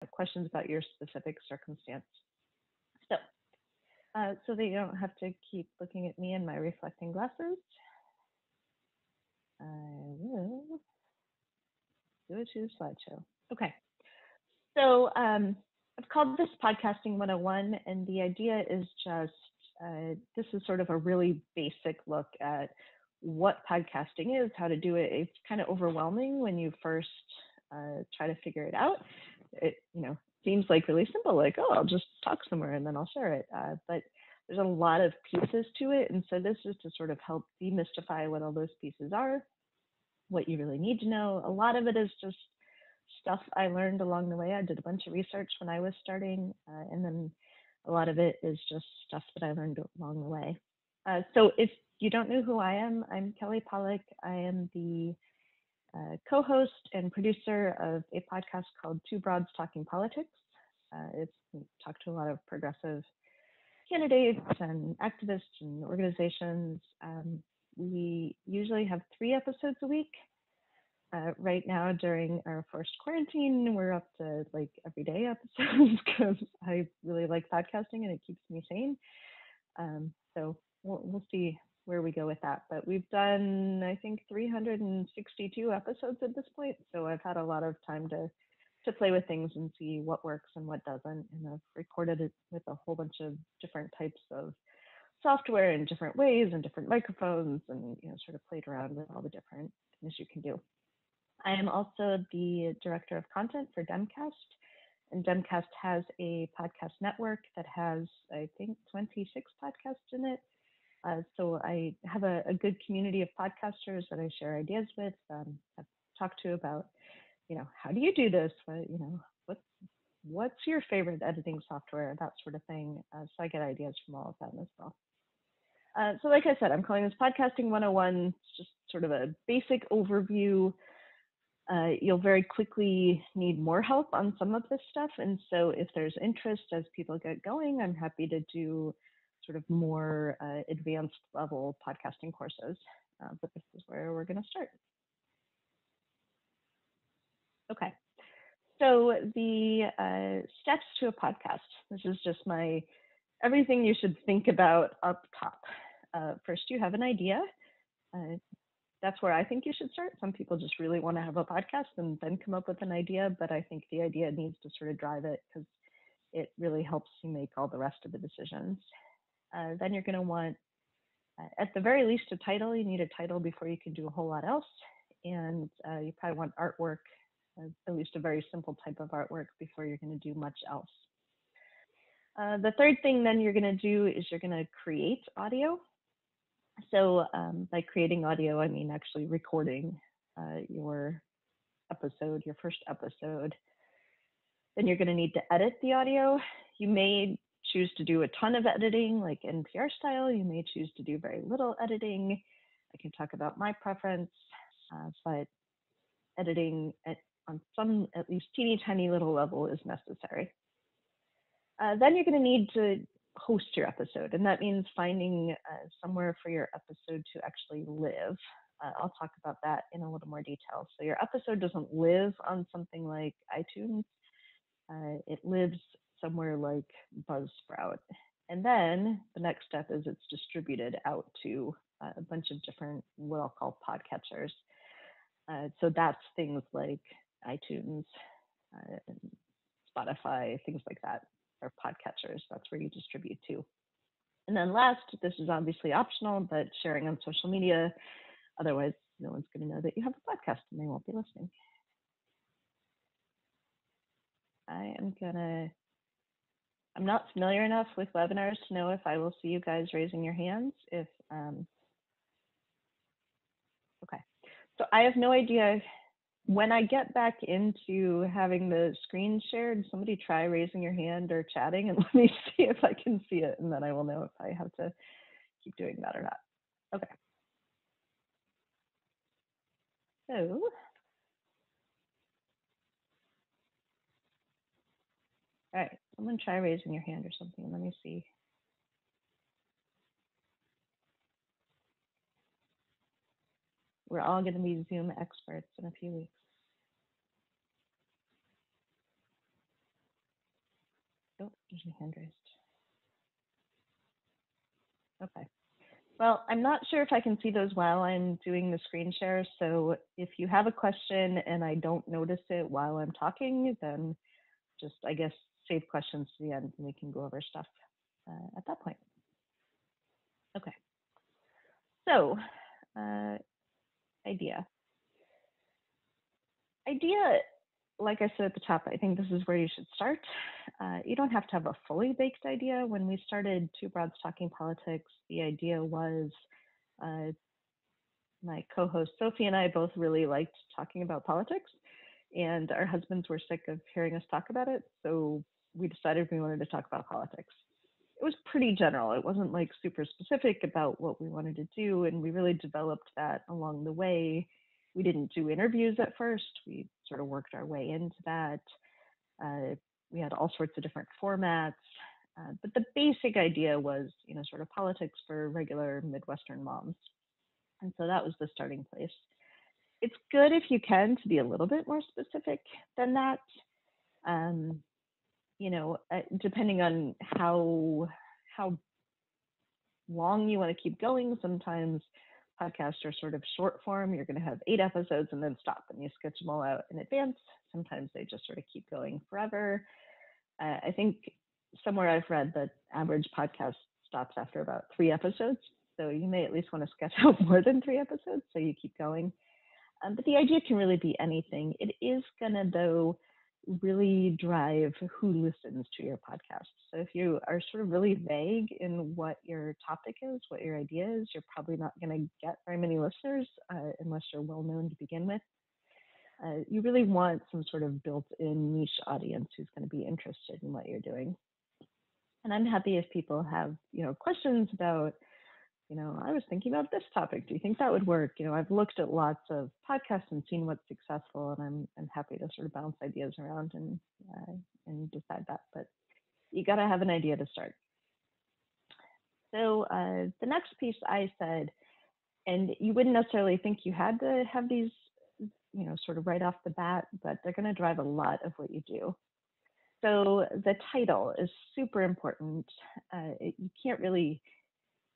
questions about your specific circumstance. So, so that you don't have to keep looking at me and my reflecting glasses, I will do a slideshow. Okay. So I've called this Podcasting 101, and the idea is just, this is sort of a really basic look at what podcasting is, how to do it. It's kind of overwhelming when you first try to figure it out. It, seems like really simple, like, oh, I'll just talk somewhere and then I'll share it. But there's a lot of pieces to it. And so this is to sort of help demystify what all those pieces are, what you really need to know. A lot of it is just stuff I learned along the way. I did a bunch of research when I was starting, and then a lot of it is just stuff that I learned along the way. So if you don't know who I am, I'm Kelly Pollock. I am the co-host and producer of a podcast called Two Broads Talking Politics. We talk to a lot of progressive candidates and activists and organizations. We usually have 3 episodes a week. Right now, during our first quarantine, we're up to like everyday episodes because I really like podcasting and it keeps me sane. So we'll see where we go with that. But we've done, I think, 362 episodes at this point. So I've had a lot of time to play with things and see what works and what doesn't. And I've recorded it with a whole bunch of different types of software in different ways and different microphones, and sort of played around with all the different things you can do. I am also the director of content for Demcast, and Demcast has a podcast network that has, I think, 26 podcasts in it. So I have a good community of podcasters that I share ideas with. I've talked to about, how do you do this? What's your favorite editing software? That sort of thing. So I get ideas from all of them as well. So like I said, I'm calling this Podcasting 101. It's just sort of a basic overview. You'll very quickly need more help on some of this stuff. And so if there's interest as people get going, I'm happy to do sort of more advanced level podcasting courses. But this is where we're going to start. Okay. So the steps to a podcast. This is just everything you should think about up top. First, you have an idea. That's where I think you should start. Some people just really want to have a podcast and then come up with an idea, but I think the idea needs to sort of drive it because it really helps you make all the rest of the decisions. Then you're going to want, at the very least, a title. You need a title before you can do a whole lot else. And you probably want artwork, at least a very simple type of artwork before you're going to do much else. The third thing then you're going to do is you're going to create audio. So by creating audio, I mean actually recording your episode, your first episode. Then you're going to need to edit the audio. You may choose to do a ton of editing, like NPR style. You may choose to do very little editing. I can talk about my preference, but editing on some at least teeny tiny little level is necessary. Then you're going to need to host your episode, and that means finding somewhere for your episode to actually live. I'll talk about that in a little more detail. So your episode doesn't live on something like iTunes. It lives somewhere like Buzzsprout. And then the next step is it's distributed out to a bunch of different, what I'll call podcatchers. So that's things like iTunes, Spotify, things like that, or podcatchers. That's where you distribute to. And then last, this is obviously optional, but sharing on social media. Otherwise, no one's going to know that you have a podcast and they won't be listening. I'm not familiar enough with webinars to know if I will see you guys raising your hands. Okay. So I have no idea. When I get back into having the screen shared, somebody try raising your hand or chatting and let me see if I can see it, and then I will know if I have to keep doing that or not. Okay. So all right, someone try raising your hand or something. Let me see. We're all going to be Zoom experts in a few weeks. Oh, there's a hand raised. Okay. Well, I'm not sure if I can see those while I'm doing the screen share. So if you have a question and I don't notice it while I'm talking, then just, I guess, save questions to the end and we can go over stuff at that point. Okay. So, idea. Idea, like I said at the top, I think this is where you should start. You don't have to have a fully baked idea. When we started Two Broads Talking Politics, the idea was my co-host Sophie and I both really liked talking about politics, and our husbands were sick of hearing us talk about it, so we decided we wanted to talk about politics. It was pretty general. It wasn't like super specific about what we wanted to do, and we really developed that along the way. We didn't do interviews at first. We sort of worked our way into that. We had all sorts of different formats, but the basic idea was, sort of politics for regular Midwestern moms. And so that was the starting place. It's good if you can to be a little bit more specific than that. Depending on how long you want to keep going, sometimes podcasts are sort of short form. You're going to have 8 episodes and then stop, and you sketch them all out in advance. Sometimes they just sort of keep going forever. I think somewhere I've read that average podcast stops after about 3 episodes. So you may at least want to sketch out more than 3 episodes so you keep going. But the idea can really be anything. It is going to, though, really drive who listens to your podcast. So if you are sort of really vague in what your topic is, what your idea is, you're probably not going to get very many listeners unless you're well known to begin with. You really want some sort of built-in niche audience who's going to be interested in what you're doing. And I'm happy if people have, questions about, I was thinking about this topic. Do you think that would work? I've looked at lots of podcasts and seen what's successful, and I'm happy to sort of bounce ideas around and decide that. But you got to have an idea to start. So the next piece I said, and you wouldn't necessarily think you had to have these, sort of right off the bat, but they're going to drive a lot of what you do. So the title is super important. You can't really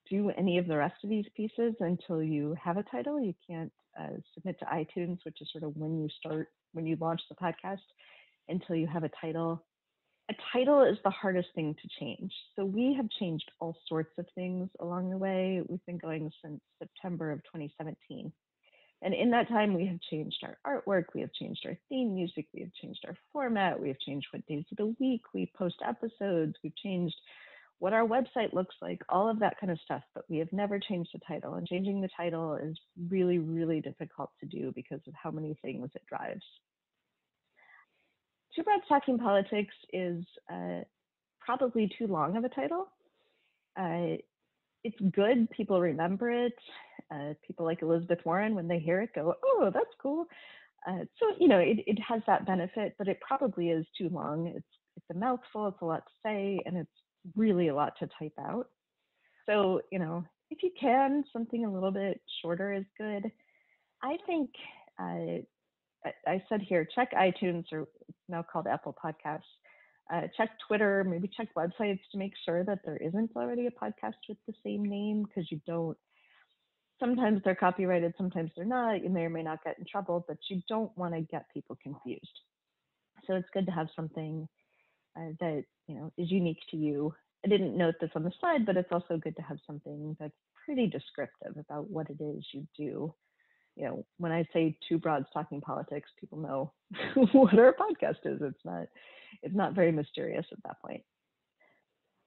do any of the rest of these pieces until you have a title. You can't submit to iTunes, which is sort of when you launch the podcast, until you have a title. A title is the hardest thing to change. So we have changed all sorts of things along the way. We've been going since September of 2017. And in that time, we have changed our artwork, we have changed our theme music, we have changed our format, we have changed what days of the week we post episodes, we've changed what our website looks like, all of that kind of stuff, but we have never changed the title. And changing the title is really, really difficult to do because of how many things it drives. Two Broads Talking Politics is probably too long of a title. It's good, people remember it. People like Elizabeth Warren, when they hear it, go, oh, that's cool. So, it has that benefit, but it probably is too long. It's a mouthful, it's a lot to say, and it's really a lot to type out. So, if you can, something a little bit shorter is good. I think I said here, check iTunes, or it's now called Apple Podcasts. Check Twitter, maybe check websites to make sure that there isn't already a podcast with the same name, because you don't, sometimes they're copyrighted, sometimes they're not. You may or may not get in trouble, but you don't want to get people confused. So it's good to have something that is unique to you. I didn't note this on the slide, but it's also good to have something that's pretty descriptive about what it is you do. When I say Two Broads Talking Politics, people know what our podcast is. It's not very mysterious at that point.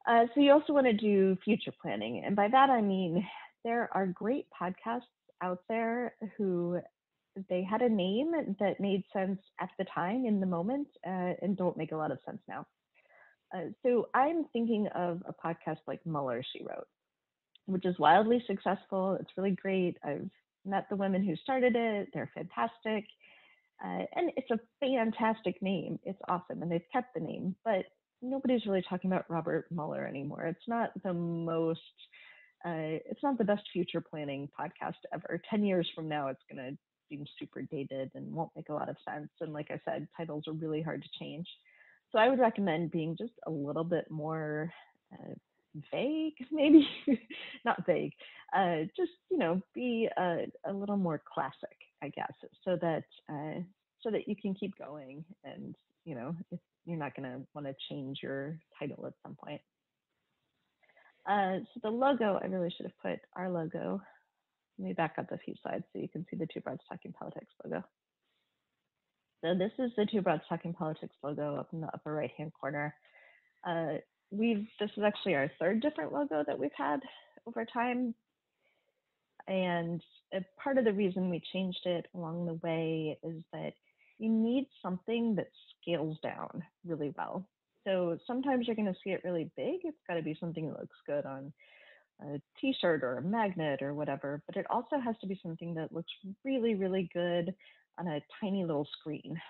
So you also want to do future planning. And by that, I mean, there are great podcasts out there who they had a name that made sense at the time in the moment and don't make a lot of sense now. So I'm thinking of a podcast like Mueller, She Wrote, which is wildly successful. It's really great. I've met the women who started it. They're fantastic. And it's a fantastic name. It's awesome. And they've kept the name, but nobody's really talking about Robert Mueller anymore. It's not the best future planning podcast ever. 10 years from now, it's going to seem super dated and won't make a lot of sense. And like I said, titles are really hard to change. So I would recommend being just a little bit more vague, maybe not vague, just be a little more classic, I guess, so that you can keep going, and if you're not going to want to change your title at some point. So the logo, I really should have put our logo. Let me back up a few slides so you can see the Two Broads Talking Politics logo. So this is the Two Broads Talking Politics logo up in the upper right-hand corner. This is actually our third different logo that we've had over time. And part of the reason we changed it along the way is that you need something that scales down really well. So sometimes you're going to see it really big. It's got to be something that looks good on a t-shirt or a magnet or whatever, but it also has to be something that looks really, really good on a tiny little screen.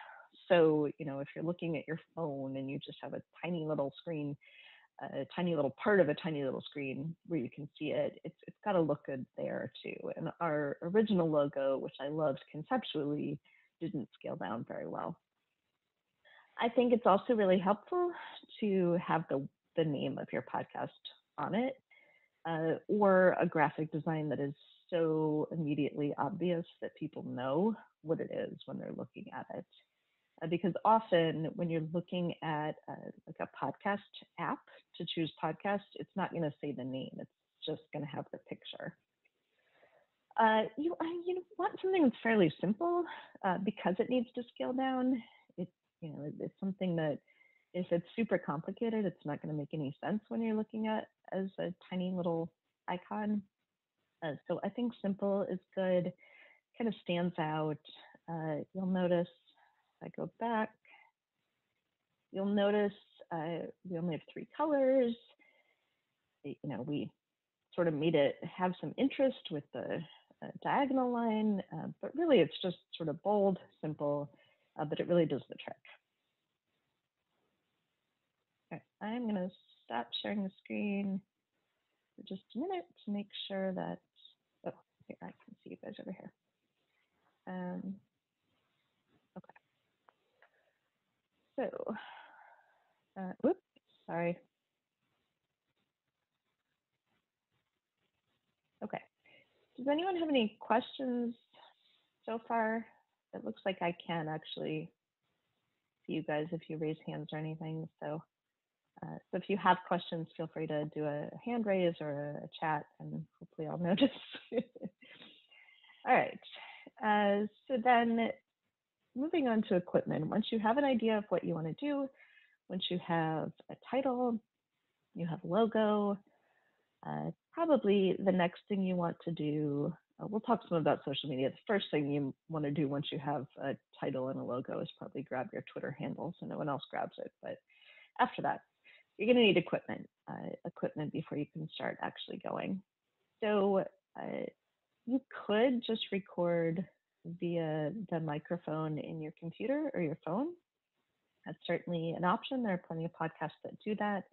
So, if you're looking at your phone and you just have a tiny little screen, a tiny little part of a tiny little screen where you can see it, it's got to look good there too. And our original logo, which I loved conceptually, didn't scale down very well. I think it's also really helpful to have the name of your podcast on it, or a graphic design that is so immediately obvious that people know what it is when they're looking at it. Because often when you're looking at like a podcast app to choose podcast, it's not going to say the name. It's just going to have the picture. You want something that's fairly simple because it needs to scale down. It's something that if it's super complicated, it's not going to make any sense when you're looking at as a tiny little icon. So I think simple is good, kind of stands out. You'll notice, if I go back, you'll notice we only have 3 colors. We sort of made it have some interest with the diagonal line, but really it's just sort of bold, simple, but it really does the trick. Okay, I'm going to stop sharing the screen for just a minute to make sure that, oh, here, I can see you guys over here. Okay. So, whoops, sorry. Okay. Does anyone have any questions so far? It looks like I can actually see you guys if you raise hands or anything. So if you have questions, feel free to do a hand raise or a chat, and hopefully I'll notice. All right. So then moving on to equipment, once you have an idea of what you want to do, once you have a title, you have a logo, probably the next thing you want to do, we'll talk some about social media. The first thing you want to do once you have a title and a logo is probably grab your Twitter handle so no one else grabs it. But after that, you're going to need equipment before you can start actually going. So you could just record via the microphone in your computer or your phone. That's certainly an option. There are plenty of podcasts that do that.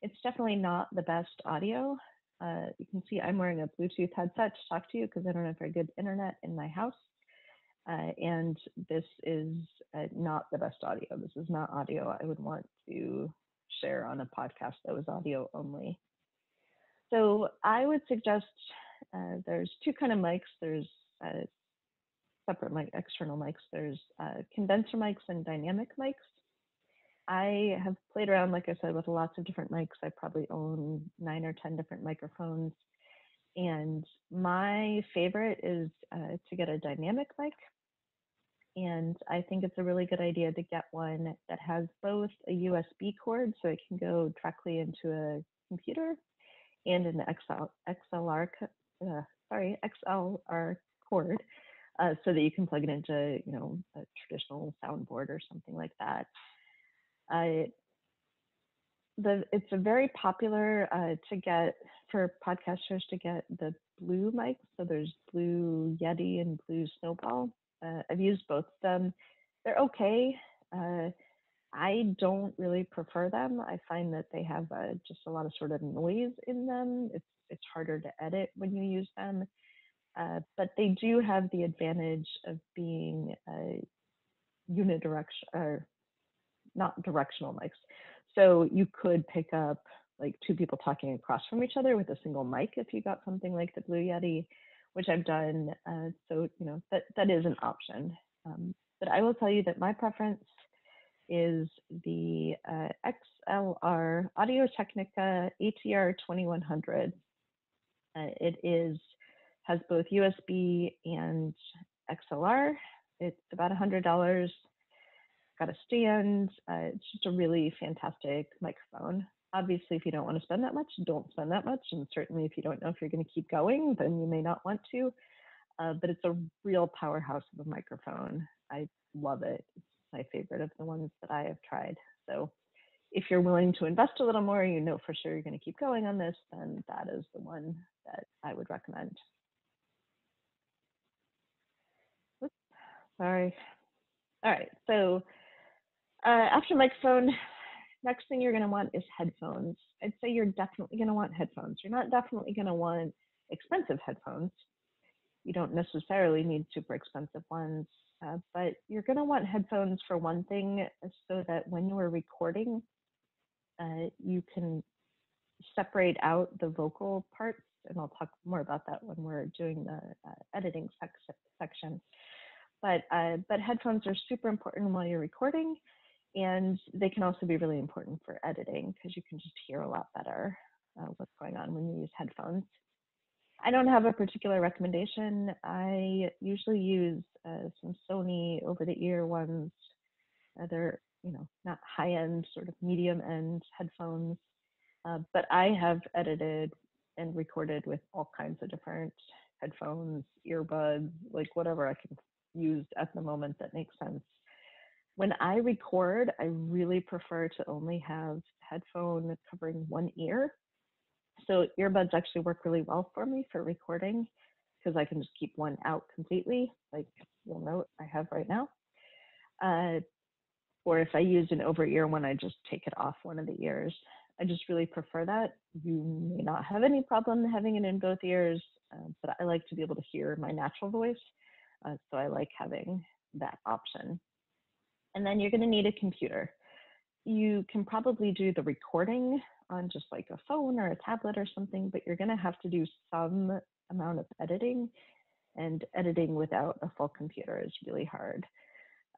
It's definitely not the best audio. You can see I'm wearing a Bluetooth headset to talk to you because I don't have very good internet in my house. And this is not the best audio. This is not audio I would want to share on a podcast that was audio only. So I would suggest there's 2 kind of mics. There's separate external mics. There's condenser mics and dynamic mics. I have played around, like I said, with lots of different mics. I probably own 9 or 10 different microphones. And my favorite is to get a dynamic mic. And I think it's a really good idea to get one that has both a USB cord, so it can go directly into a computer, and an XLR cord, so that you can plug it into, a traditional soundboard or something like that. It's a very popular to get for podcasters to get the blue mics. So there's Blue Yeti and Blue Snowball. I've used both of them. They're okay. I don't really prefer them. I find that they have just a lot of sort of noise in them. It's harder to edit when you use them. But they do have the advantage of being unidirectional, or not directional mics. So you could pick up like two people talking across from each other with a single mic if you got something like the Blue Yeti, which I've done. So, that is an option. But I will tell you that my preference is the XLR Audio-Technica ATR 2100. It has both USB and XLR. It's about $100. Got a stand. It's just a really fantastic microphone. Obviously, if you don't want to spend that much, don't spend that much. And certainly if you don't know if you're going to keep going, then you may not want to. But it's a real powerhouse of a microphone. I love it. It's my favorite of the ones that I have tried. So if you're willing to invest a little more, you know for sure you're going to keep going on this, then that is the one that I would recommend. Oops, sorry. All right, so after microphone, next thing you're going to want is headphones. I'd say you're definitely going to want headphones. You're not definitely going to want expensive headphones. You don't necessarily need super expensive ones, but you're going to want headphones for one thing, so that when you are recording, you can separate out the vocal parts, and I'll talk more about that when we're doing the editing section. But headphones are super important while you're recording, and they can also be really important for editing because you can just hear a lot better what's going on when you use headphones. I don't have a particular recommendation. I usually use some Sony over-the-ear ones. They're not high-end, sort of medium-end headphones, but I have edited and recorded with all kinds of different headphones, earbuds, like whatever I can use at the moment that makes sense. When I record, I really prefer to only have headphone covering one ear. So earbuds actually work really well for me for recording because I can just keep one out completely, like you'll note I have right now. Or if I use an over-ear one, I just take it off one of the ears. I just really prefer that. You may not have any problem having it in both ears, but I like to be able to hear my natural voice. So I like having that option. And then you're going to need a computer. You can probably do the recording on just like a phone or a tablet or something, but you're going to have to do some amount of editing, and editing without a full computer is really hard.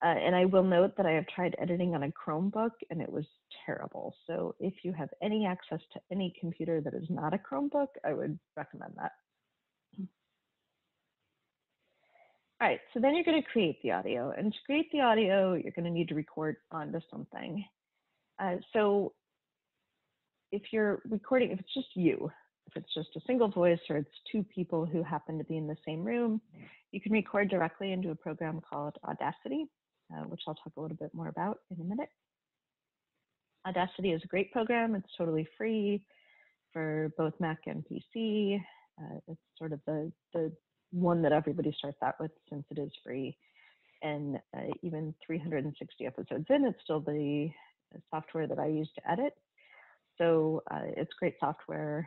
And I will note that I have tried editing on a Chromebook and it was terrible. So if you have any access to any computer that is not a Chromebook, I would recommend that. All right, so then you're going to create the audio. And to create the audio, you're going to need to record onto something. So if you're recording, if it's just you, if it's just a single voice or it's two people who happen to be in the same room, you can record directly into a program called Audacity, which I'll talk a little bit more about in a minute. Audacity is a great program. It's totally free for both Mac and PC. It's sort of the one that everybody starts out with since it is free. And even 360 episodes in, it's still the software that I use to edit. So it's great software.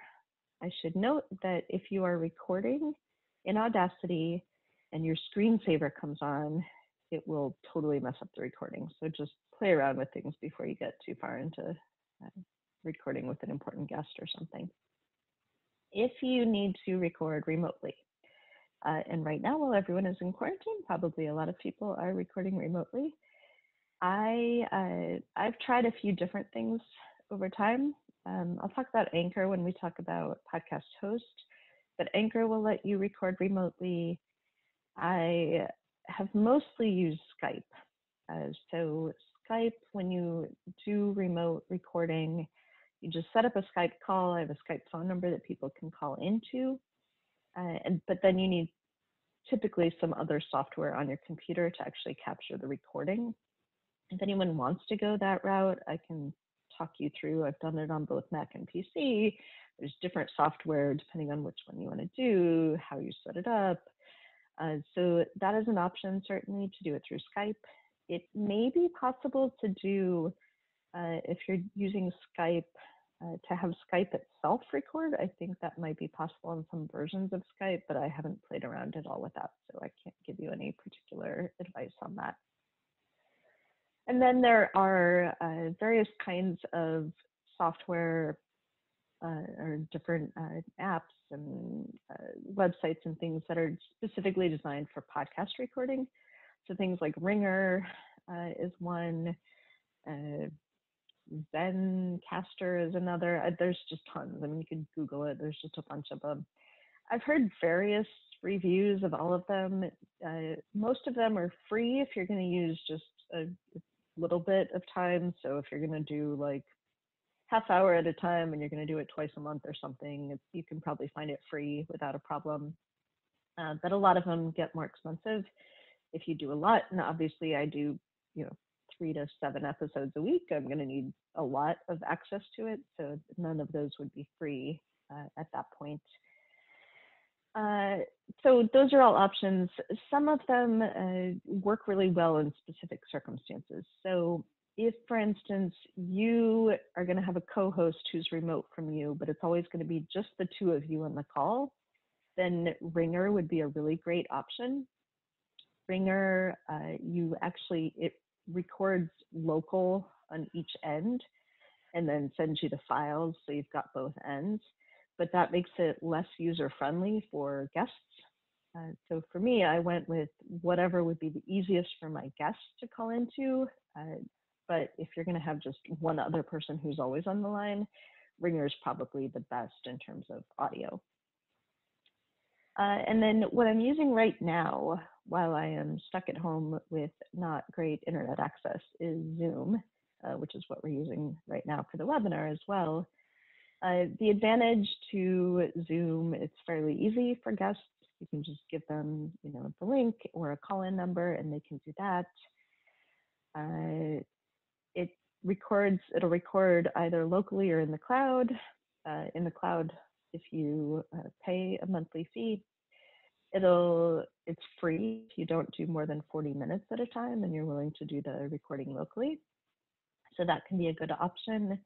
I should note that if you are recording in Audacity and your screensaver comes on, it will totally mess up the recording. So just play around with things before you get too far into recording with an important guest or something. If you need to record remotely, and right now while everyone is in quarantine, probably a lot of people are recording remotely. I've tried a few different things over time. I'll talk about Anchor when we talk about podcast host, but Anchor will let you record remotely. I have mostly used Skype. So Skype, when you do remote recording, you just set up a Skype call. I have a Skype phone number that people can call into, but then you need typically some other software on your computer to actually capture the recording. If anyone wants to go that route, I can talk you through. I've done it on both Mac and PC. There's different software depending on which one you want to do, how you set it up. So that is an option certainly to do it through Skype. It may be possible to do, if you're using Skype, to have Skype itself record. I think that might be possible in some versions of Skype, but I haven't played around at all with that, so I can't give you any particular advice on that. And then there are various kinds of software or different apps and websites and things that are specifically designed for podcast recording. So things like Ringer is one, Zencaster is another. There's just tons. I mean, you could Google it. There's just a bunch of them. I've heard various reviews of all of them. Most of them are free if you're going to use just a little bit of time. So if you're going to do like half hour at a time and you're going to do it twice a month or something, you can probably find it free without a problem. But a lot of them get more expensive if you do a lot. And obviously I do, 3 to 7 episodes a week. I'm going to need a lot of access to it. So none of those would be free at that point. So those are all options. Some of them work really well in specific circumstances. So if, for instance, you are going to have a co-host who's remote from you, but it's always going to be just the two of you on the call, then Ringer would be a really great option. Ringer, it records local on each end and then sends you the files, so you've got both ends. But that makes it less user-friendly for guests. So for me, I went with whatever would be the easiest for my guests to call into. But if you're going to have just one other person who's always on the line, Ringer is probably the best in terms of audio. And then what I'm using right now, while I am stuck at home with not great internet access, is Zoom, which is what we're using right now for the webinar as well. The advantage to Zoom, it's fairly easy for guests. You can just give them, the link or a call-in number, and they can do that. It'll record either locally or in the cloud. In the cloud, if you pay a monthly fee, it's free if you don't do more than 40 minutes at a time and you're willing to do the recording locally. So that can be a good option.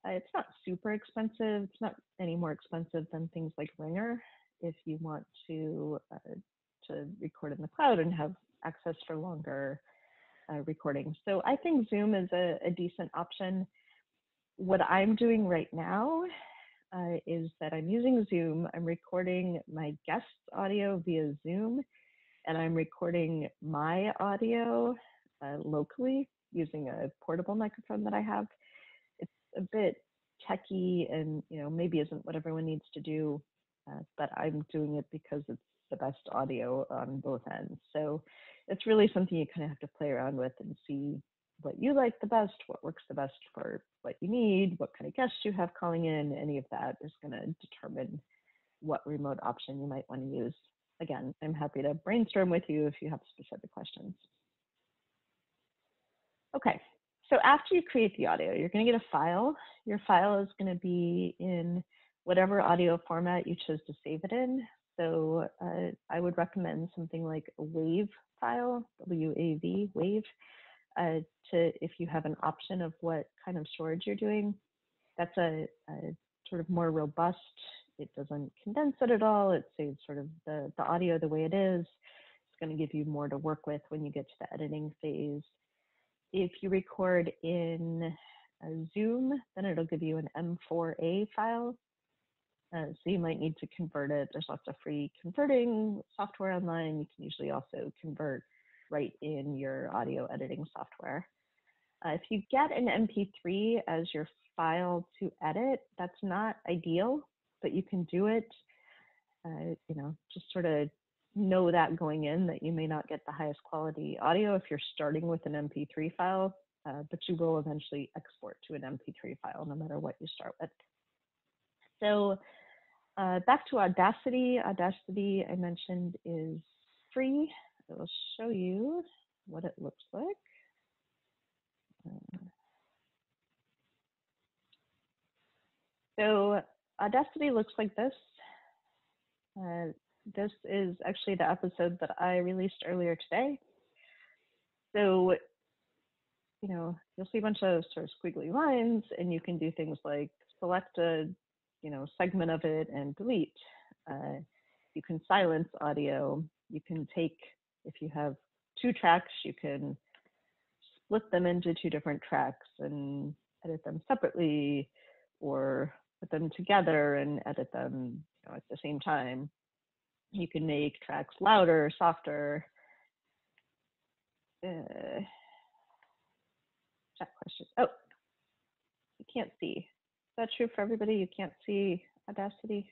It's not super expensive. It's not any more expensive than things like Ringer if you want to record in the cloud and have access for longer recordings. So I think Zoom is a decent option. What I'm doing right now is that I'm using Zoom. I'm recording my guest's audio via Zoom, and I'm recording my audio locally using a portable microphone that I have. It's a bit techy and maybe isn't what everyone needs to do, but I'm doing it because it's the best audio on both ends. So it's really something you kind of have to play around with and see what you like the best, what works the best for what you need, what kind of guests you have calling in. Any of that is going to determine what remote option you might want to use. Again, I'm happy to brainstorm with you if you have specific questions. Okay, so after you create the audio, you're going to get a file. Your file is going to be in whatever audio format you chose to save it in. So I would recommend something like a WAV file, W-A-V, WAV, if you have an option of what kind of storage you're doing. That's a sort of more robust. It doesn't condense it at all. It saves sort of the audio the way it is. It's going to give you more to work with when you get to the editing phase. If you record in Zoom, then it'll give you an M4A file. So you might need to convert it. There's lots of free converting software online. You can usually also convert right in your audio editing software. If you get an MP3 as your file to edit, that's not ideal, but you can do it. Just sort of know that going in, that you may not get the highest quality audio if you're starting with an MP3 file, but you will eventually export to an MP3 file no matter what you start with. So back to Audacity. Audacity, I mentioned, is free. I will show you what it looks like. So Audacity looks like this. This is actually the episode that I released earlier today. So, you'll see a bunch of sort of squiggly lines, and you can do things like select a, segment of it and delete. You can silence audio. You can take, if you have 2 tracks, you can split them into two different tracks and edit them separately, or put them together and edit them, at the same time. You can make tracks louder, softer. Chat question. Oh, you can't see. Is that true for everybody? You can't see Audacity?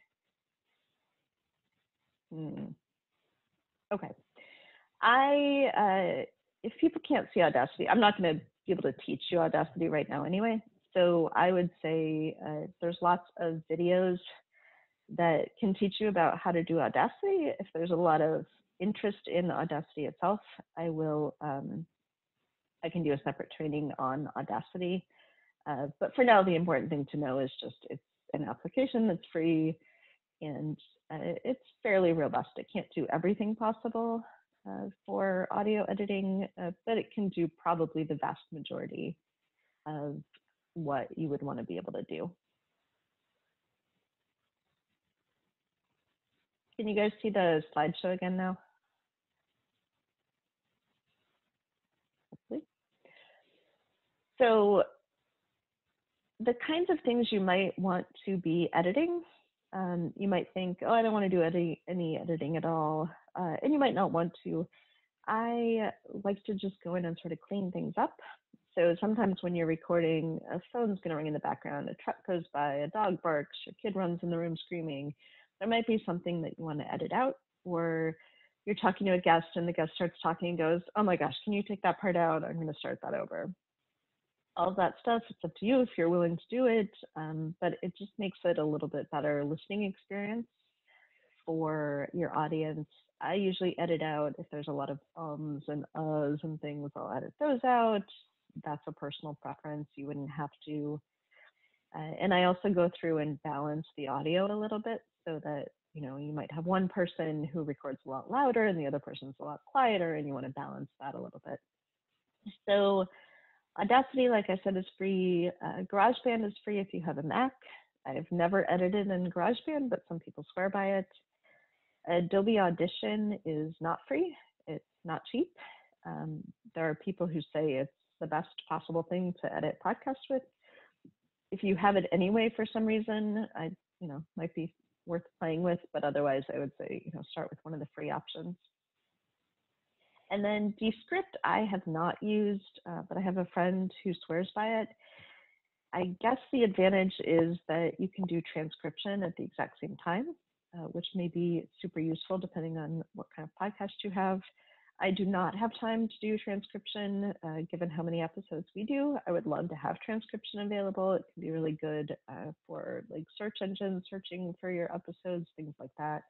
Okay. If people can't see Audacity, I'm not going to be able to teach you Audacity right now anyway. So I would say there's lots of videos that can teach you about how to do Audacity. If there's a lot of interest in Audacity itself, I can do a separate training on Audacity. But for now, the important thing to know is just it's an application that's free, and it's fairly robust. It can't do everything possible for audio editing, but it can do probably the vast majority of what you would want to be able to do. Can you guys see the slideshow again now? Hopefully. So the kinds of things you might want to be editing, you might think, oh, I don't want to do any editing at all. And you might not want to. I like to just go in and sort of clean things up. So sometimes when you're recording, a phone's going to ring in the background, a truck goes by, a dog barks, your kid runs in the room screaming. There might be something that you want to edit out, or you're talking to a guest and the guest starts talking and goes, oh my gosh, can you take that part out? I'm going to start that over. All of that stuff, it's up to you if you're willing to do it, but it just makes it a little bit better listening experience for your audience. I usually edit out if there's a lot of ums and uhs and things, I'll edit those out. That's a personal preference. You wouldn't have to. And I also go through and balance the audio a little bit so that, you might have one person who records a lot louder and the other person's a lot quieter, and you want to balance that a little bit. So Audacity, like I said, is free. GarageBand is free if you have a Mac. I've never edited in GarageBand, but some people swear by it. Adobe Audition is not free. It's not cheap. There are people who say it's the best possible thing to edit podcasts with. If you have it anyway for some reason, might be worth playing with, but otherwise I would say, start with one of the free options. And then Descript I have not used, but I have a friend who swears by it. I guess the advantage is that you can do transcription at the exact same time, which may be super useful depending on what kind of podcast you have. I do not have time to do transcription, given how many episodes we do. I would love to have transcription available. It can be really good for like search engines, searching for your episodes, things like that.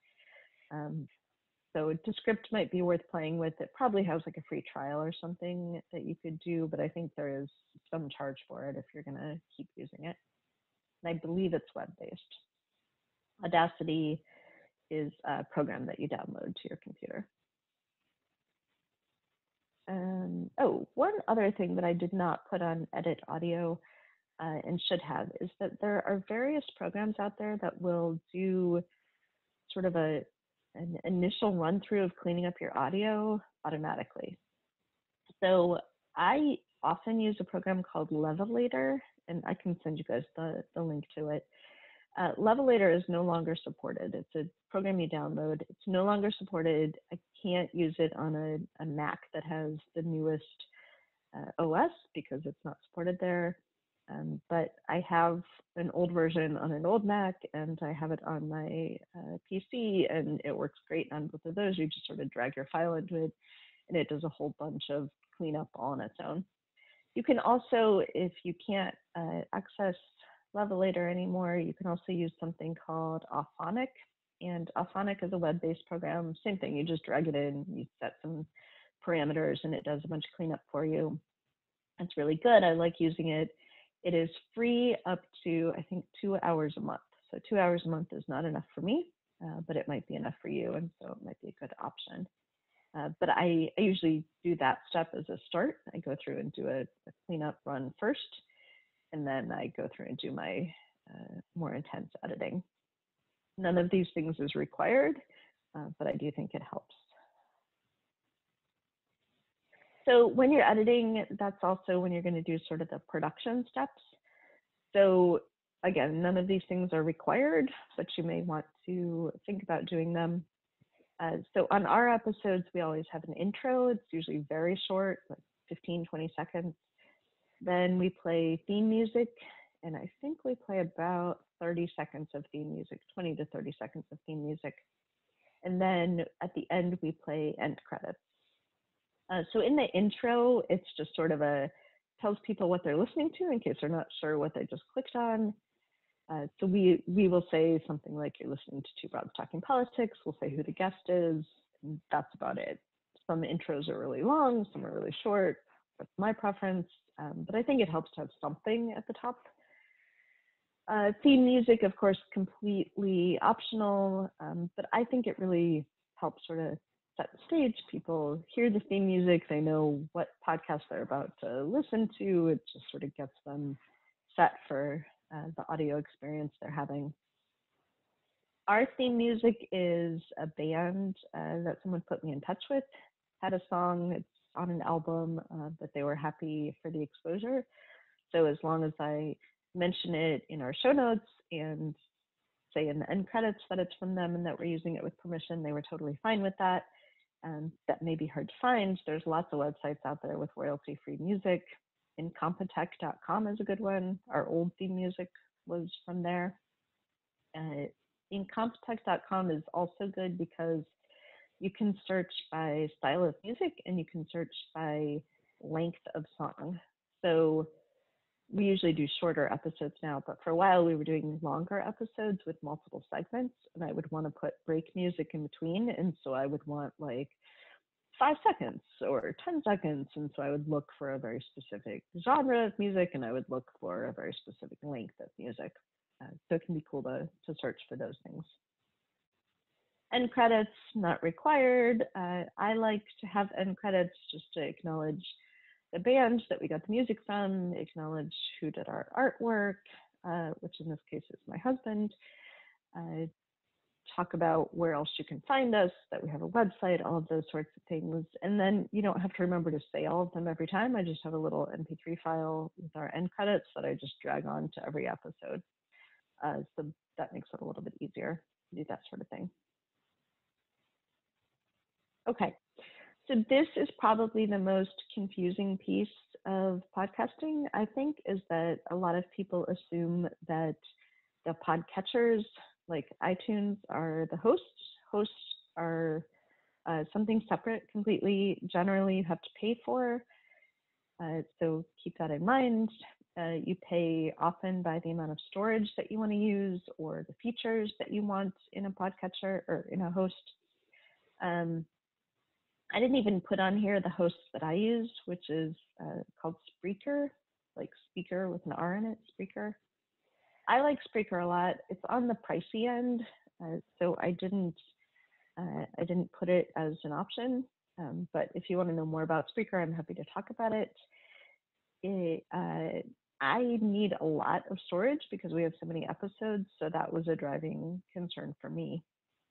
So Descript might be worth playing with. It probably has like a free trial or something that you could do, but I think there is some charge for it if you're going to keep using it. And I believe it's web-based. Audacity is a program that you download to your computer. One other thing that I did not put on Edit Audio and should have is that there are various programs out there that will do sort of an initial run through of cleaning up your audio automatically. So I often use a program called Levelator, and I can send you guys the link to it. Levelator is no longer supported. It's a program you download. It's no longer supported. I can't use it on a Mac that has the newest OS because it's not supported there. But I have an old version on an old Mac, and I have it on my PC, and it works great on both of those. You just sort of drag your file into it, and it does a whole bunch of cleanup all on its own. You can also, if you can't access Levelator anymore, you can also use something called Auphonic. And Auphonic is a web-based program. Same thing, you just drag it in, you set some parameters, and it does a bunch of cleanup for you. It's really good. I like using it. It is free up to, I think, 2 hours a month. So 2 hours a month is not enough for me, but it might be enough for you, and so it might be a good option. But I usually do that step as a start. I go through and do a cleanup run first, and then I go through and do my more intense editing. None of these things is required, but I do think it helps. So when you're editing, that's also when you're going to do sort of the production steps. So again, none of these things are required, but you may want to think about doing them. So on our episodes, we always have an intro. It's usually very short, like 15, 20 seconds. Then we play theme music, and I think we play about 30 seconds of theme music, 20 to 30 seconds of theme music. And then at the end, we play end credits. So in the intro, it's just sort of tells people what they're listening to in case they're not sure what they just clicked on. So we will say something like, you're listening to Two Broads Talking Politics. We'll say who the guest is. And that's about it. Some intros are really long, some are really short. That's my preference. But I think it helps to have something at the top. Theme music, of course, completely optional. But I think it really helps sort of set the stage. People hear the theme music, they know what podcast they're about to listen to. It just sort of gets them set for the audio experience they're having. Our theme music is a band that someone put me in touch with, had a song, it's on an album, but they were happy for the exposure. So as long as I mention it in our show notes and say in the end credits that it's from them and that we're using it with permission, they were totally fine with that. That may be hard to find. There's lots of websites out there with royalty-free music. Incompetech.com is a good one. Our old theme music was from there. Incompetech.com is also good because you can search by style of music and you can search by length of song. So we usually do shorter episodes now, but for a while we were doing longer episodes with multiple segments, and I would want to put break music in between. And so I would want like 5 seconds or 10 seconds. And so I would look for a very specific genre of music, and I would look for a very specific length of music. So it can be cool to search for those things. End credits, not required. I like to have end credits just to acknowledge the band that we got the music from, acknowledge who did our artwork, which in this case is my husband. Talk about where else you can find us, that we have a website, all of those sorts of things. And then you don't have to remember to say all of them every time. I just have a little MP3 file with our end credits that I just drag on to every episode. So that makes it a little bit easier to do that sort of thing. Okay, so this is probably the most confusing piece of podcasting, I think, is that a lot of people assume that the podcatchers like iTunes are the hosts. Hosts are something separate completely. Generally, you have to pay for. So keep that in mind. You pay often by the amount of storage that you want to use or the features that you want in a podcatcher or in a host. I didn't even put on here the hosts that I use, which is called Spreaker, like speaker with an R in it, Spreaker. I like Spreaker a lot. It's on the pricey end, so I didn't put it as an option. But if you want to know more about Spreaker, I'm happy to talk about it. I need a lot of storage because we have so many episodes, so that was a driving concern for me.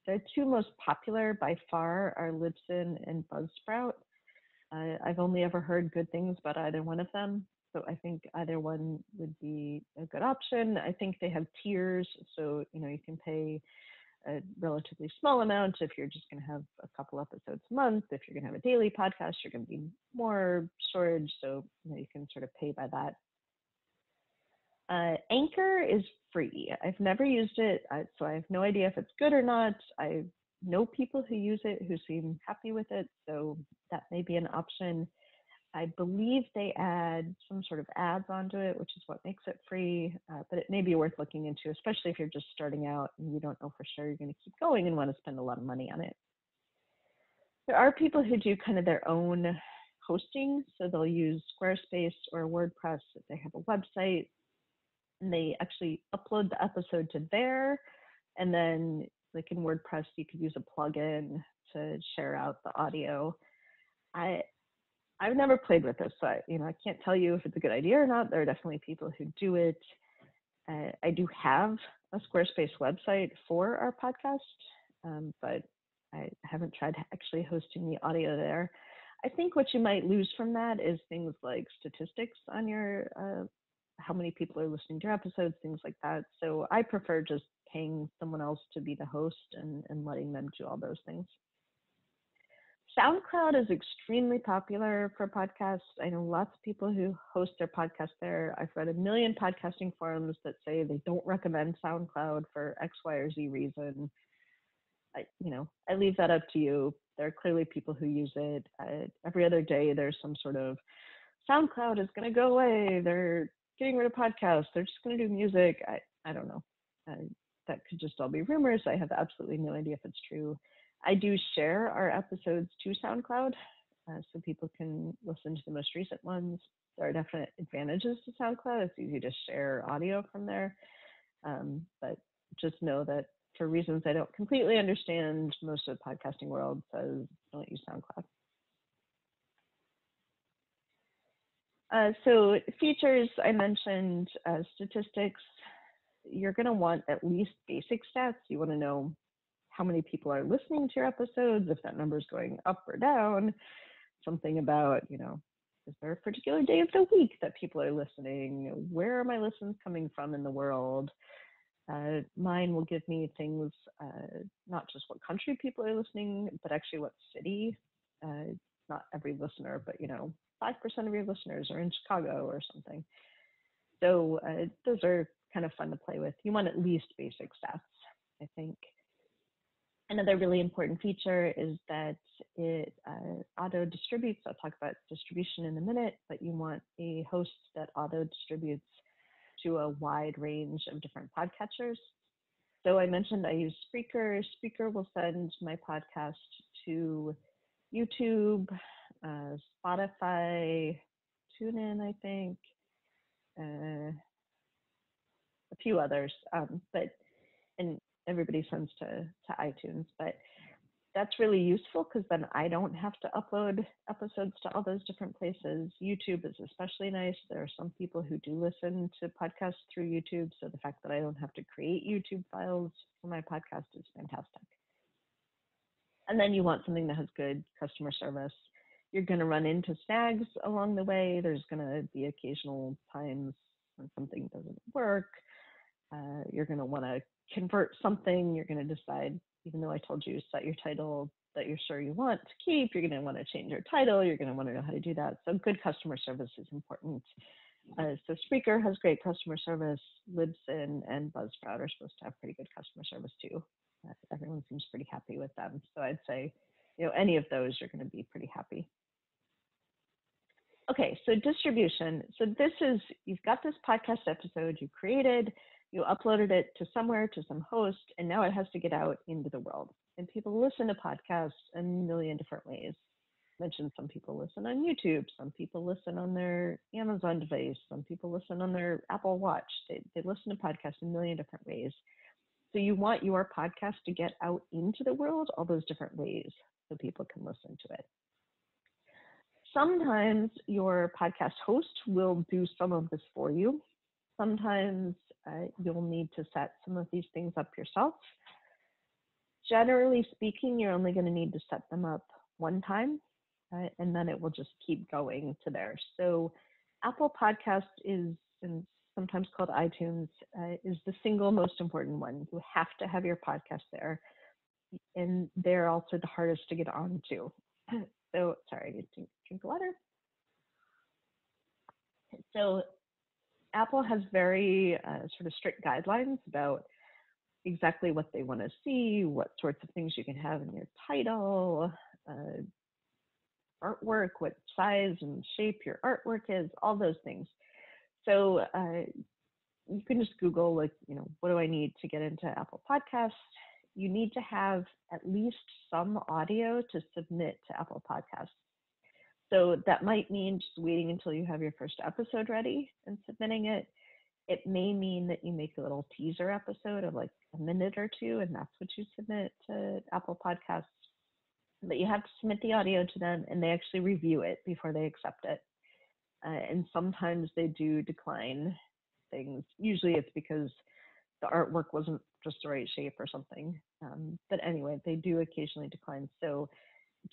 The two most popular by far are Libsyn and Buzzsprout. I've only ever heard good things about either one of them, so I think either one would be a good option. I think they have tiers, so you can pay a relatively small amount if you're just going to have a couple episodes a month. If you're going to have a daily podcast, you're going to be more storage, so you can sort of pay by that. Anchor is free. I've never used it, so I have no idea if it's good or not. I know people who use it who seem happy with it, so that may be an option. I believe they add some sort of ads onto it, which is what makes it free, but it may be worth looking into, especially if you're just starting out and you don't know for sure you're going to keep going and want to spend a lot of money on it. There are people who do kind of their own hosting, so they'll use Squarespace or WordPress if they have a website, and they actually upload the episode to there, and then like in WordPress, you could use a plugin to share out the audio. I've never played with this, so I can't tell you if it's a good idea or not. There are definitely people who do it. I do have a Squarespace website for our podcast, but I haven't tried actually hosting the audio there. I think what you might lose from that is things like statistics on your how many people are listening to your episodes, things like that. So I prefer just paying someone else to be the host and letting them do all those things. SoundCloud is extremely popular for podcasts. I know lots of people who host their podcasts there. I've read a million podcasting forums that say they don't recommend SoundCloud for X, Y, or Z reason. I leave that up to you. There are clearly people who use it. Every other day, there's some sort of SoundCloud is going to go away. They're getting rid of podcasts. They're just going to do music. I don't know. That could just all be rumors. I have absolutely no idea if it's true. I do share our episodes to SoundCloud so people can listen to the most recent ones. There are definite advantages to SoundCloud. It's easy to share audio from there. But just know that for reasons I don't completely understand, most of the podcasting world says don't use SoundCloud. So features, I mentioned statistics. You're going to want at least basic stats. You want to know how many people are listening to your episodes, if that number is going up or down, something about, is there a particular day of the week that people are listening? Where are my listens coming from in the world? Mine will give me things, not just what country people are listening, but actually what city. Not every listener, but 5% of your listeners are in Chicago or something. So those are kind of fun to play with. You want at least basic stats, I think. Another really important feature is that it auto distributes. I'll talk about distribution in a minute, but you want a host that auto distributes to a wide range of different podcatchers. So I mentioned I use Spreaker. Spreaker will send my podcast to YouTube, Spotify, TuneIn, I think, a few others, and everybody sends to iTunes. But that's really useful because then I don't have to upload episodes to all those different places. YouTube is especially nice. There are some people who do listen to podcasts through YouTube, so the fact that I don't have to create YouTube files for my podcast is fantastic. And then you want something that has good customer service. You're going to run into snags along the way. There's going to be occasional times when something doesn't work. You're going to want to convert something. You're going to decide, even though I told you set your title that you're sure you want to keep, you're going to want to change your title. You're going to want to know how to do that. So good customer service is important. So Spreaker has great customer service. Libsyn and Buzzsprout are supposed to have pretty good customer service too. Everyone seems pretty happy with them. So I'd say, any of those you're going to be pretty happy. Okay, so distribution. So this is, you've got this podcast episode you created, you uploaded it to somewhere, to some host, and now it has to get out into the world. And people listen to podcasts a million different ways. I mentioned some people listen on YouTube, some people listen on their Amazon device, some people listen on their Apple Watch. They listen to podcasts a million different ways. So you want your podcast to get out into the world all those different ways so people can listen to it. Sometimes your podcast host will do some of this for you. Sometimes you'll need to set some of these things up yourself. Generally speaking, you're only going to need to set them up one time, and then it will just keep going to there. So Apple Podcast is, and sometimes called iTunes, is the single most important one. You have to have your podcast there, and they're also the hardest to get onto. So, sorry, I need to drink water. So Apple has very sort of strict guidelines about exactly what they want to see, what sorts of things you can have in your title, artwork, what size and shape your artwork is, all those things. So you can just Google, what do I need to get into Apple Podcasts? You need to have at least some audio to submit to Apple Podcasts. So that might mean just waiting until you have your first episode ready and submitting it. It may mean that you make a little teaser episode of like a minute or two, and that's what you submit to Apple Podcasts. But you have to submit the audio to them, and they actually review it before they accept it. And sometimes they do decline things. Usually it's because the artwork wasn't just the right shape or something. But anyway, they do occasionally decline. So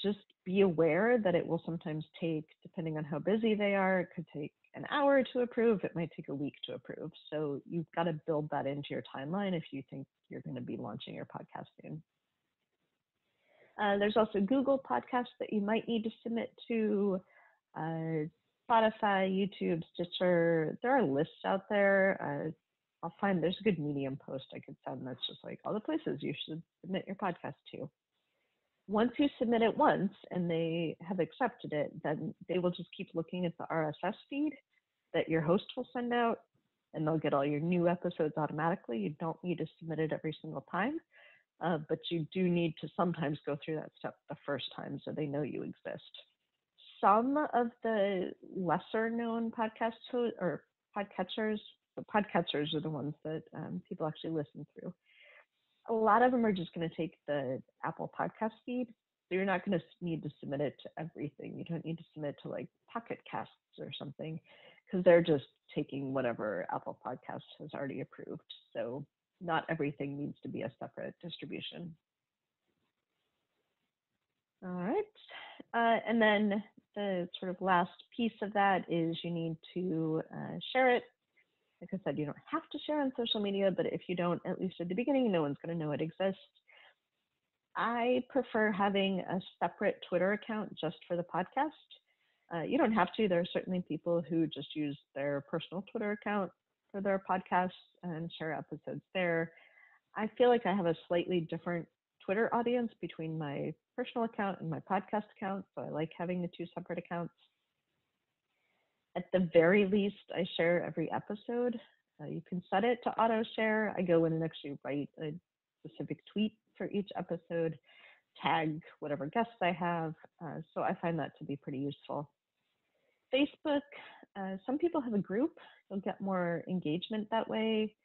just be aware that it will sometimes take, depending on how busy they are, it could take an hour to approve. It might take a week to approve. So you've got to build that into your timeline if you think you're going to be launching your podcast soon. There's also Google Podcasts that you might need to submit to, Spotify, YouTube, Stitcher. There are lists out there. I'll find there's a good Medium post I could send that's just like all the places you should submit your podcast to. Once you submit it once and they have accepted it, then they will just keep looking at the RSS feed that your host will send out, and they'll get all your new episodes automatically. You don't need to submit it every single time, but you do need to sometimes go through that step the first time so they know you exist. Some of the lesser known podcasts or podcatchers, so podcatchers are the ones that people actually listen through. A lot of them are just going to take the Apple podcast feed. So you're not going to need to submit it to everything. You don't need to submit to like Pocket Casts or something, because they're just taking whatever Apple Podcasts has already approved. So not everything needs to be a separate distribution. All right. And then the sort of last piece of that is you need to share it. Like I said, you don't have to share on social media, but if you don't, at least at the beginning, no one's going to know it exists. I prefer having a separate Twitter account just for the podcast. You don't have to. There are certainly people who just use their personal Twitter account for their podcasts and share episodes there. I feel like I have a slightly different Twitter audience between my personal account and my podcast account, so I like having the two separate accounts. At the very least, I share every episode. You can set it to auto share. I go in and actually write a specific tweet for each episode, tag whatever guests I have. So I find that to be pretty useful. Facebook, some people have a group. You'll get more engagement that way.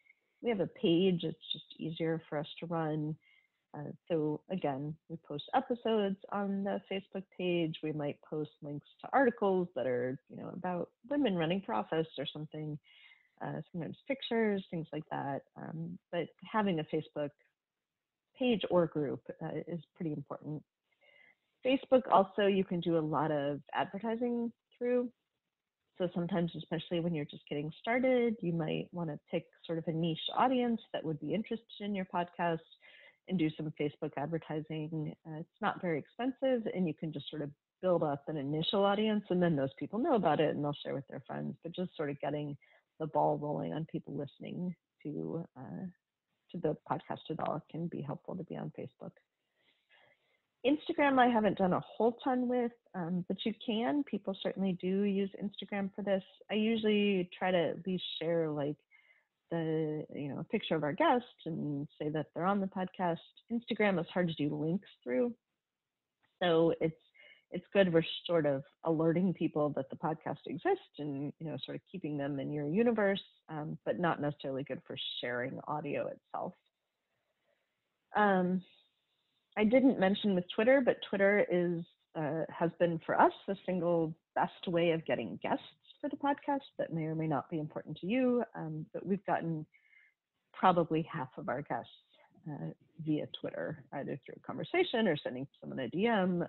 We have a page. It's just easier for us to run. So again, we post episodes on the Facebook page. We might post links to articles that are, about women running for office or something. Sometimes pictures, things like that. But having a Facebook page or group is pretty important. Facebook also, you can do a lot of advertising through. So sometimes, especially when you're just getting started, you might want to pick sort of a niche audience that would be interested in your podcast and do some Facebook advertising. It's not very expensive, and you can just sort of build up an initial audience, and then those people know about it and they'll share with their friends. But just sort of getting the ball rolling on people listening to the podcast at all can be helpful to be on Facebook. Instagram, I haven't done a whole ton with, but you can. People certainly do use Instagram for this. I usually try to at least share like a picture of our guest and say that they're on the podcast. Instagram is hard to do links through, so it's good for sort of alerting people that the podcast exists and sort of keeping them in your universe, but not necessarily good for sharing audio itself. I didn't mention with Twitter, but Twitter has been for us the single best way of getting guests for the podcast that may or may not be important to you, but we've gotten probably half of our guests via Twitter, either through a conversation or sending someone a DM,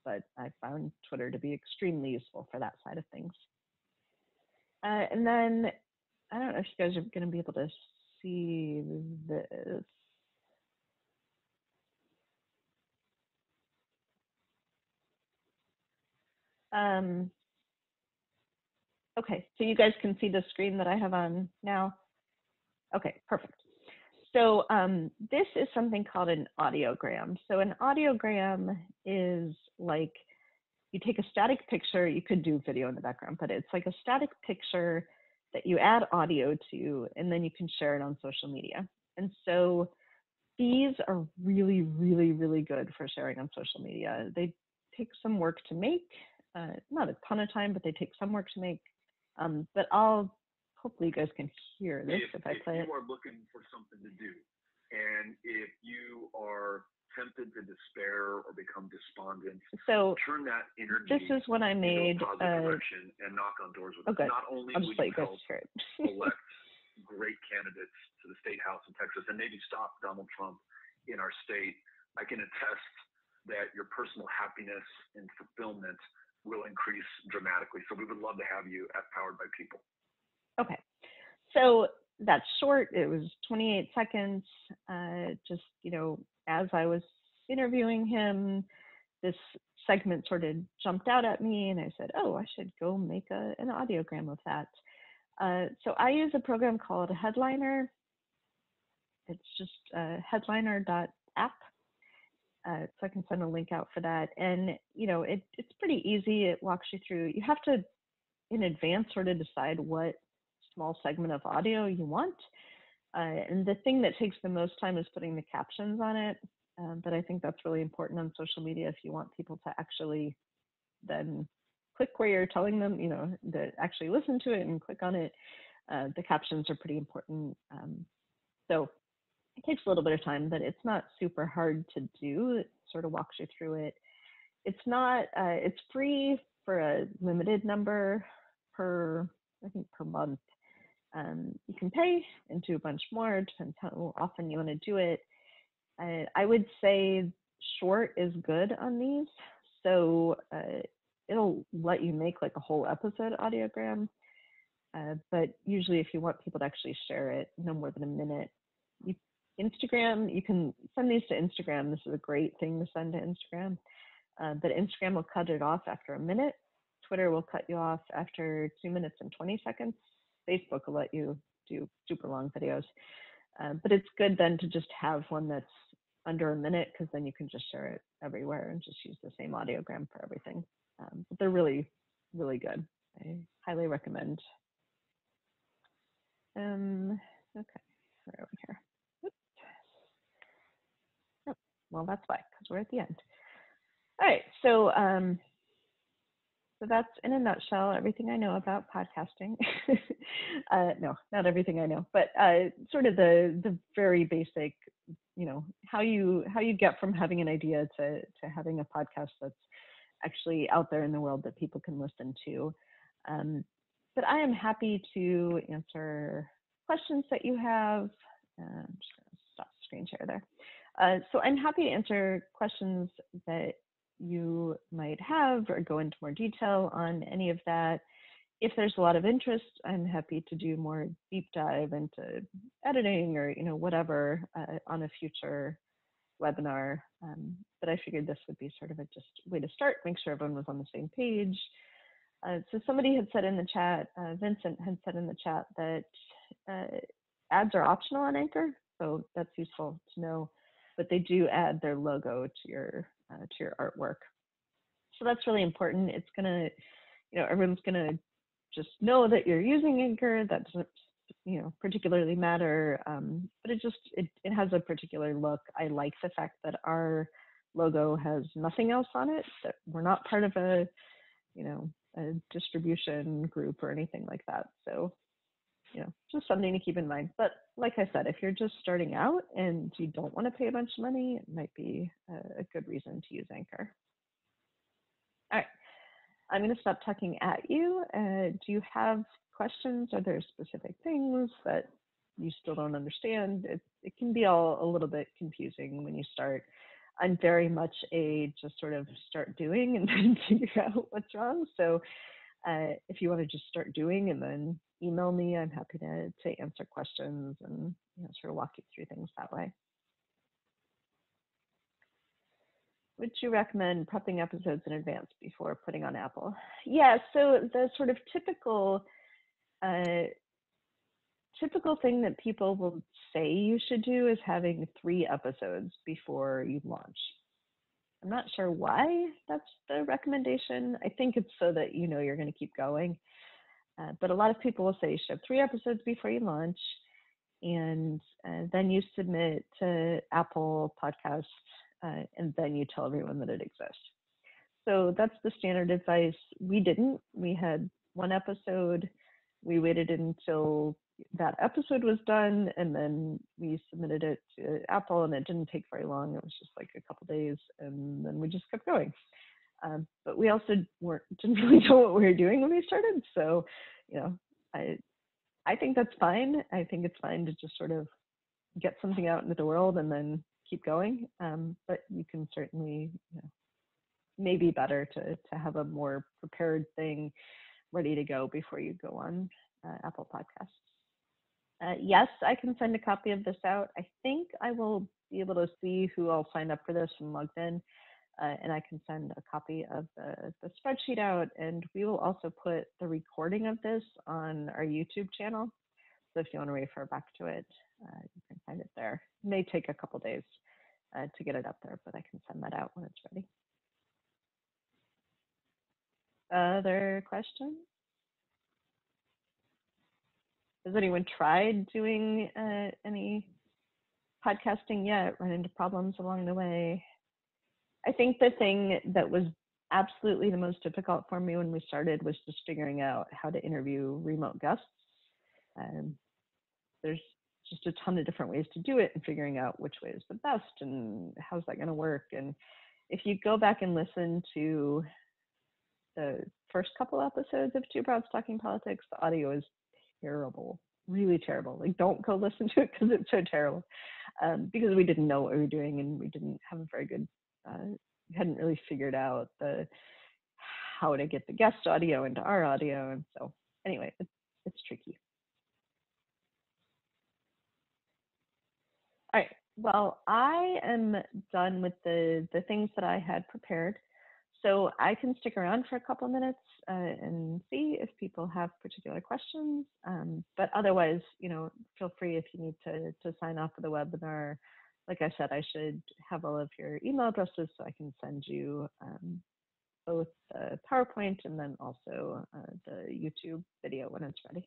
but I found Twitter to be extremely useful for that side of things. And then, I don't know if you guys are going to be able to see this. Okay, so you guys can see the screen that I have on now? Okay, perfect. So this is something called an audiogram. So an audiogram is like you take a static picture, you could do video in the background, but it's like a static picture that you add audio to, and then you can share it on social media. And so these are really, really, really good for sharing on social media. They take some work to make, not a ton of time, but they take some work to make. But hopefully you guys can hear this if I play it. If you are looking for something to do, and if you are tempted to despair or become despondent, so turn that energy this is what I made, into a positive direction and knock on doors with it. Not only will you help elect great candidates to the state house in Texas and maybe stop Donald Trump in our state, I can attest that your personal happiness and fulfillment will increase dramatically. So we would love to have you at Powered by People. Okay. So that's short. It was 28 seconds. Just, as I was interviewing him, this segment sort of jumped out at me, and I said, oh, I should go make an audiogram of that. So I use a program called Headliner. It's just headliner.app. So I can send a link out for that. And, it's pretty easy. It walks you through. You have to, in advance, sort of decide what small segment of audio you want. And the thing that takes the most time is putting the captions on it. But I think that's really important on social media if you want people to actually then click where you're telling them, to actually listen to it and click on it. The captions are pretty important. So it takes a little bit of time, but it's not super hard to do. It sort of walks you through it. It's not, it's free for a limited number per month. You can pay and do a bunch more. It depends how often you want to do it. I would say short is good on these. So it'll let you make like a whole episode audiogram. But usually if you want people to actually share it, no more than a minute. Instagram, you can send these to Instagram. This is a great thing to send to Instagram. But Instagram will cut it off after a minute. Twitter will cut you off after 2 minutes and 20 seconds. Facebook will let you do super long videos. But it's good then to just have one that's under a minute, because then you can just share it everywhere and just use the same audiogram for everything. But they're really, really good. I highly recommend. Okay, we're over here. Oops. Oh, well, that's why, because we're at the end. All right, so that's in a nutshell everything I know about podcasting. No, not everything I know, but sort of the very basic, how you get from having an idea to having a podcast that's actually out there in the world that people can listen to. But I am happy to answer questions that you have. I'm just going to stop screen share there. So I'm happy to answer questions that you might have or go into more detail on any of that. If there's a lot of interest, I'm happy to do more deep dive into editing or whatever on a future webinar. But I figured this would be sort of a just way to start, make sure everyone was on the same page. So somebody had said in the chat, Vincent had said in the chat that ads are optional on Anchor, so that's useful to know. But they do add their logo to your artwork, so that's really important. It's gonna, everyone's gonna just know that you're using Anchor. That doesn't, particularly matter. But it has a particular look. I like the fact that our logo has nothing else on it. That we're not part of a distribution group or anything like that. So, just something to keep in mind. But like I said, if you're just starting out and you don't want to pay a bunch of money, it might be a good reason to use Anchor. All right, I'm going to stop talking at you. Do you have questions? Are there specific things that you still don't understand? It can be all a little bit confusing when you start. I'm very much a just sort of start doing and then figure out what's wrong. So if you want to just start doing and then email me, I'm happy to answer questions and sort of walk you through things that way. Would you recommend prepping episodes in advance before putting on Apple? Yeah, so the sort of typical thing that people will say you should do is having 3 episodes before you launch. I'm not sure why that's the recommendation. I think it's so that you're going to keep going. But a lot of people will say you should have 3 episodes before you launch, and then you submit to Apple Podcasts, and then you tell everyone that it exists. So that's the standard advice. We didn't. We had 1 episode. We waited until that episode was done, and then we submitted it to Apple, and it didn't take very long. It was just like a couple days, and then we just kept going. But we also didn't really know what we were doing when we started. So, I think that's fine. I think it's fine to just sort of get something out into the world and then keep going. But you can certainly, maybe better to have a more prepared thing ready to go before you go on Apple Podcasts. Yes, I can send a copy of this out. I think I will be able to see who all signed up for this and logged in, and I can send a copy of the spreadsheet out. And we will also put the recording of this on our YouTube channel. So if you want to refer back to it, you can find it there. It may take a couple days to get it up there, but I can send that out when it's ready. Other questions? Has anyone tried doing any podcasting yet? Run into problems along the way? I think the thing that was absolutely the most difficult for me when we started was just figuring out how to interview remote guests. There's just a ton of different ways to do it, and figuring out which way is the best and how's that going to work. And if you go back and listen to the first couple episodes of Two Broads Talking Politics, the audio is terrible, really terrible. Like, don't go listen to it because it's so terrible. Because we didn't know what we were doing, and we didn't have a very good, we hadn't really figured out how to get the guest audio into our audio. And so anyway, it's tricky. All right. Well, I am done with the things that I had prepared. So I can stick around for a couple minutes and see if people have particular questions. But otherwise, feel free if you need to sign off for the webinar. Like I said, I should have all of your email addresses so I can send you both the PowerPoint and then also the YouTube video when it's ready.